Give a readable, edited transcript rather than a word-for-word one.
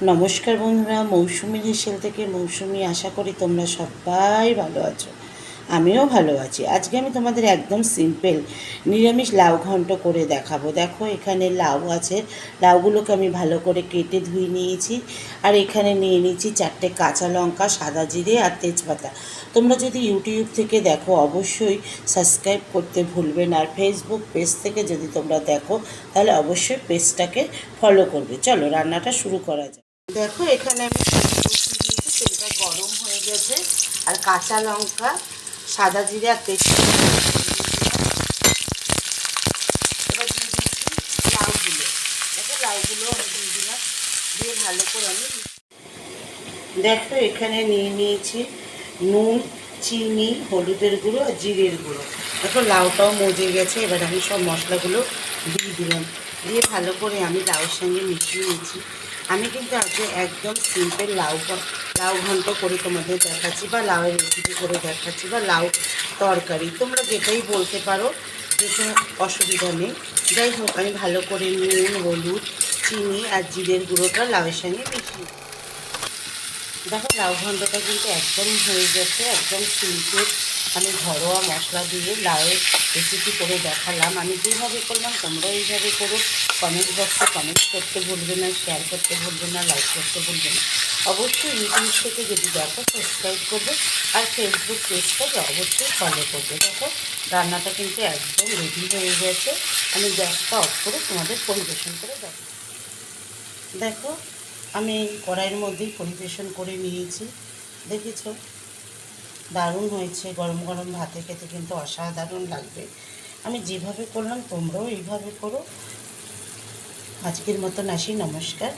নমস্কার বন্ধুরা, মৌসুমি হেসেল থেকে মৌসুমি। আশা করি তোমরা সবাই ভালো আছো, আমিও ভালো আছি। আজকে আমি তোমাদের একদম সিম্পল নিরামিষ লাউ ঘন্ট করে দেখাবো। দেখো, এখানে লাউ আছে, লাউগুলোকে আমি ভালো করে কেটে ধুয়ে নিয়েছি। আর এখানে নিয়ে নিয়েছি 4টে কাঁচা লঙ্কা, সাদা জিরে আর তেজপাতা। তোমরা যদি ইউটিউব থেকে দেখো অবশ্যই সাবস্ক্রাইব করতে ভুলবে না, আর ফেসবুক পেজ থেকে যদি তোমরা দেখো তাহলে অবশ্যই পেজটাকে ফলো করবে। চলো রান্নাটা শুরু করা যাক। দেখো, এখানে আমি তেল বসিয়ে দিয়েছি, তেলটা গরম হয়ে গেছে। আর কাঁচা লঙ্কা, সাদা জিরে আর তেজপাতা এবার দিয়ে দিচ্ছি লাউগুলো। দেখো, লাউগুলো আমি দিয়ে দিলাম, দিয়ে ভালো করে আমি দেখো এখানে নিয়ে নিয়েছি নুন, চিনি, হলুদের গুঁড়ো আর জিরের গুঁড়ো। দেখো লাউটাও মজে গেছে। এবার আমি সব মশলাগুলো দিয়ে দিলাম, দিয়ে ভালো করে আমি লাউয়ের সঙ্গে মিশিয়ে নিয়েছি। আমি কিন্তু আজকে একদম সিম্পল লাউ ঘন্ট করে তোমাদের দেখাচ্ছি, বা লাউয়ের রেসিপি করে দেখাচ্ছি, বা লাউ তরকারি, তোমরা যেটাই বলতে পারো, যেটা অসুবিধা নেই। যাই হোক, আমি ভালো করে নুন, হলুদ, চিনি আর জিরের গুঁড়োটা লাউয়ের সঙ্গে মিশিয়ে। দেখো, লাউ ঘন্টটা কিন্তু একদম হয়ে গেছে, একদম সিম্পল। আমি ঘরোয়া মশলা দিয়ে লাউয়ের রেসিপি করে দেখালাম। আমি যেভাবে করলাম তোমরাও এইভাবে করো। কমেন্ট বক্সে কমেন্ট করতে ভুলবে না, শেয়ার করতে ভুলবে না, লাইক করতে ভুলবে না। অবশ্যই ইউটিউব থেকে যদি দেখো সাবস্ক্রাইব করবে, আর ফেসবুক পেজটাকে অবশ্যই ফলো করবে। দেখো, রান্নাটা কিন্তু একদম রেডি হয়ে গেছে। আমি গ্যাসটা অফ করে তোমাদের পরিবেশন করে দেবো। দেখো, আমি কড়াইয়ের মধ্যেই পরিবেশন করে নিয়েছি। দেখেছ, দারুণ হয়েছে। গরম গরম ভাতে খেতে কিন্তু অসাধারণ লাগবে। আমি যেভাবে করলাম তোমরাও এইভাবে করো। আজকের মতন আসি, নমস্কার।